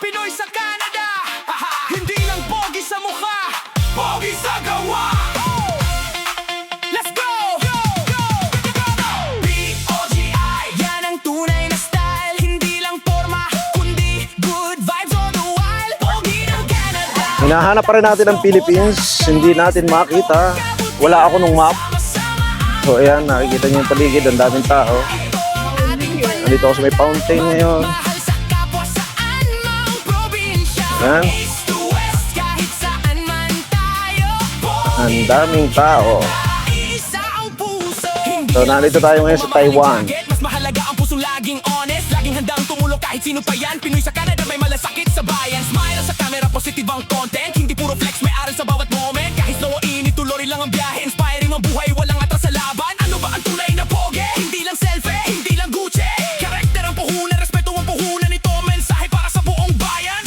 Pinoy sa Canada. Hindi lang pogi sa mukha, pogi sa gawa. Let's go! POGI, yan ang tunay na style. Hindi lang forma, kundi good vibes all the while. Pogi ng Canada. Hinahanap pa rin natin ang Philippines. Hindi natin makita. Wala ako nung map. So ayan, nakikita niyo yung paligid. Ang daming tao. Nandito ako sa may fountain ngayon. Ayan. Ang daming tao. So nandito tayo ngayon sa Taiwan. Mas mahalaga ang puso laging honest. Laging handang tumulong kahit sino pa yan. Pinoy sa Canada, may malasakit sa bayan. Smile sa camera, positive ang content. Hindi puro flex, may aral sa bawat moment. Kahit slow o init, tuloy lang ang biyahe. Inspiring ang buhay, walang atras sa laban. Ano ba ang tunay na pogi? Hindi lang selfie, hindi lang Gucci. Karakter ang puhunan, respeto ang puhunan. Ito mensahe para sa buong bayan.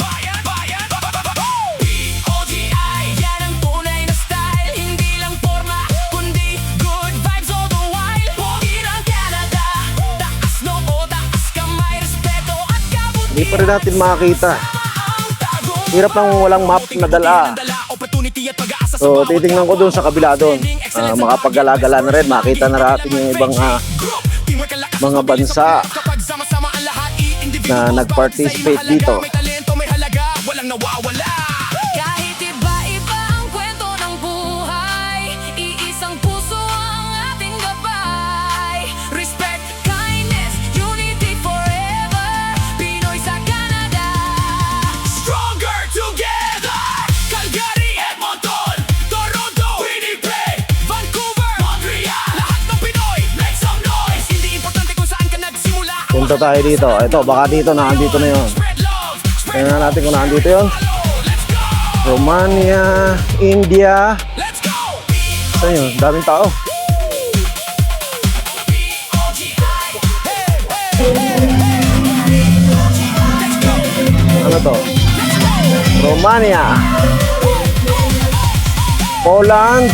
POGI, yan ang tunay na style. Hindi lang forma, kundi good vibes all the while. Pogi ng Canada, taas noo, taas kamay, respeto at kabutihan. Hindi pa rin natin makakita. Hirap nang walang map na dala. So titingnan ko dun sa kabila dun. Makapagala-gala na rin. Makita na natin yung ibang mga bansa na nag-participate dito. Kahit iba-iba ang kwento ng buhay, iisang puso ang ating gabay. Respect, kindness, unity forever. Pinoy sa Canada, stronger together. Calgary, Edmonton, Toronto, Winnipeg, Vancouver, Montreal. Lahat ng Pinoy, make some noise. Hindi importante kung saan ka nagsimula. Punta tayo dito. Ito, baka dito, nandito na yun. Spread love, spread Tingnan natin kung nandito yun. let's go. Romania, India. Let's go. Saan yun? Daming tao. Ano to? Romania, Poland.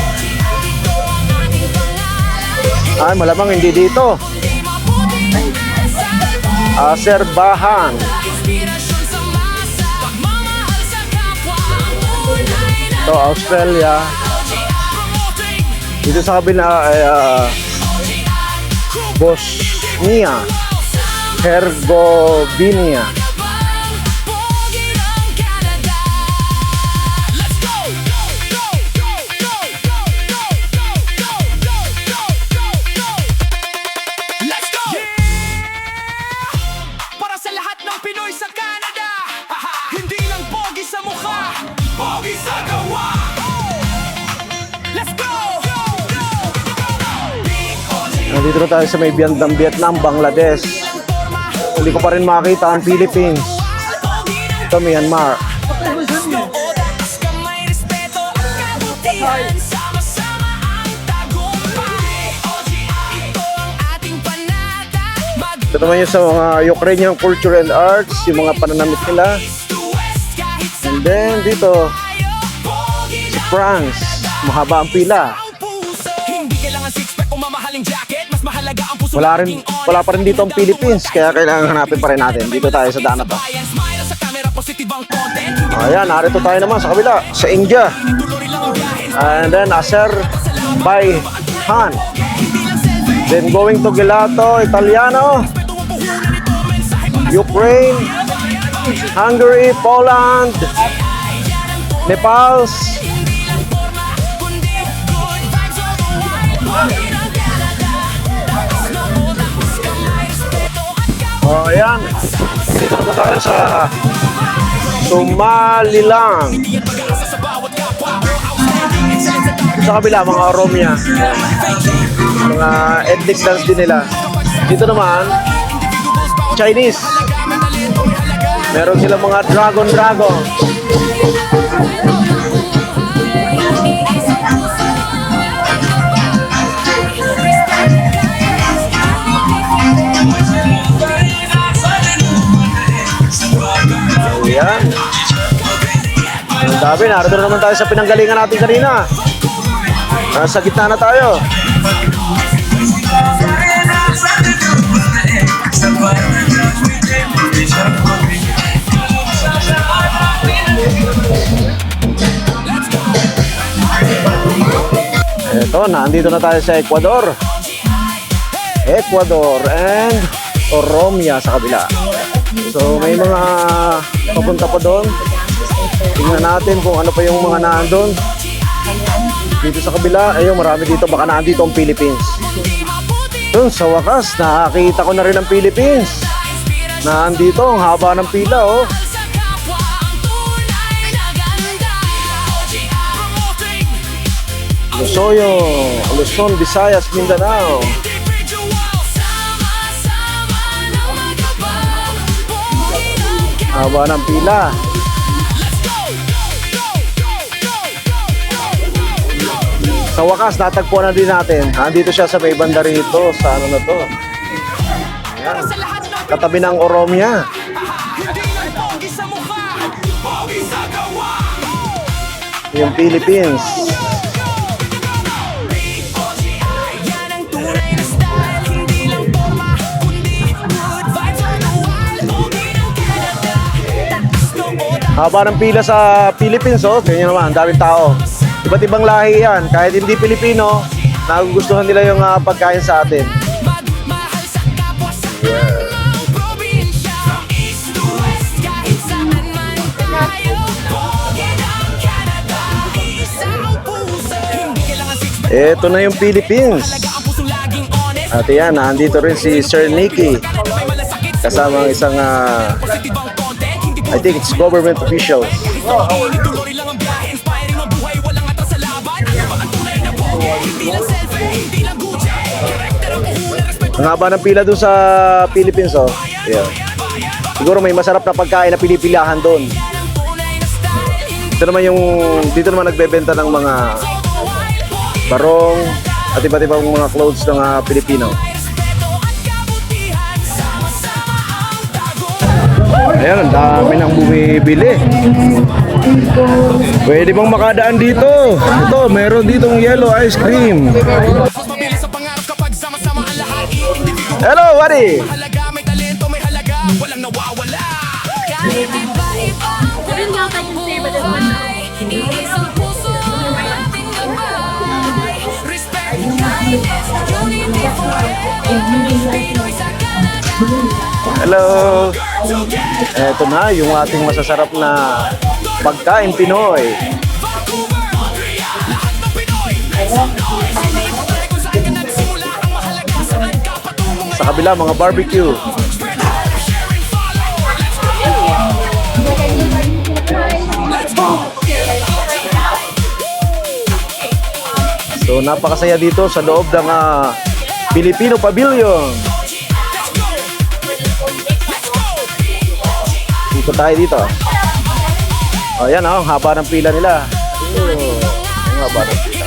Ay, malamang hindi dito. Azerbaijan. Inspirasyon sa masa, pagmamahal sa kapwa, ang tunay na Ito, Australia. promoting. Dito sa kabila ay Bosnia, Herzegovina. Pogi ng Canada. Let's go. Let's go. Para sa lahat ng Pinoy sa Canada. Hindi lang pogi sa mukha, pogi sa gawa. Let's go. Nandito na tayo sa may Vietnam, Bangladesh. Hindi ko pa rin makita ang Philippines. Ito, Myanmar. Ito naman yung sa mga Ukrainian culture and arts, yung mga pananamit nila. And then dito, sa France, mahaba ang pila. Wala pa rin dito ang Philippines, kaya kailangan hanapin pa rin natin. Dito tayo sa daan na to. Ayan, narito tayo naman sa kabila, sa India. And then Azerbaijan. Then going to Gelato, Italiano, Ukraine, Hungary, Poland, Nepal. Oh, ayan. Dito na tayo sa Somaliland. Sa kabila, mga Oromia. Mga ethnic dance din nila. Dito naman, Chinese. Meron silang mga dragon. Ayan. Ang dami, narito na naman tayo sa pinanggalingan natin kanina. Nasa gitna na tayo. So, nandito na tayo sa Ecuador. Ecuador and Oromia sa kabila. So, may mga papunta pa doon. Tingnan natin kung ano pa yung mga nandun. Dito sa kabila, ayun, marami dito. Baka nandito ang Philippines. Doon, sa wakas, nakakita ko na rin ang Philippines. Nandito, ang haba ng pila, oh. Losoyo, Luzon, Visayas, Mindanao. Haba ng pila. Sa wakas, natagpuan na din natin. Nandito siya sa may banda rito. Sa ano na to? Ayan. Katabi ng Oromia. Yung Philippines. Haba ng pila sa Philippines, oh. Tingnan naman, ang daming tao. Iba't ibang lahi yan. Kahit hindi Pilipino, nagugustuhan nila yung pagkain sa atin. Ito na yung Philippines. At yan, nandito rin si Sir Nicky. Kasama ang isang, I think it's government officials. Ang haba ng pila doon sa Philippines, oh. Yeah. Siguro may masarap na pagkain na pilipilahan doon. Dito naman nagbebenta ng mga barong at iba't ibang mga clothes ng Pilipino. Ayan, ang dami nang bumibili. Pwede bang makadaan dito? Ito, meron ditong yellow ice cream. Hello, buddy! Kahit iba-iba ang kwento ng buhay, iisang puso ang ating gabay. Respect, kindness, unity forever. Pinoy sa Canada. Hello! Eto na, yung ating masasarap na pagkain Pinoy. Sa kabila, mga barbecue. So, napakasaya dito sa loob ng Filipino Pavilion. Dito tayo dito. O, yan, ang haba ng pila nila. Ang haba ng pila.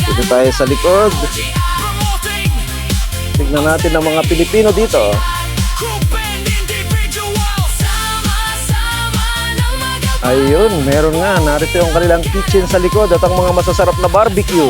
Dito tayo sa likod. Tignan natin ang mga Pilipino dito. Ayun, meron nga. Narito yung kanilang kitchen sa likod at ang mga masasarap na barbecue.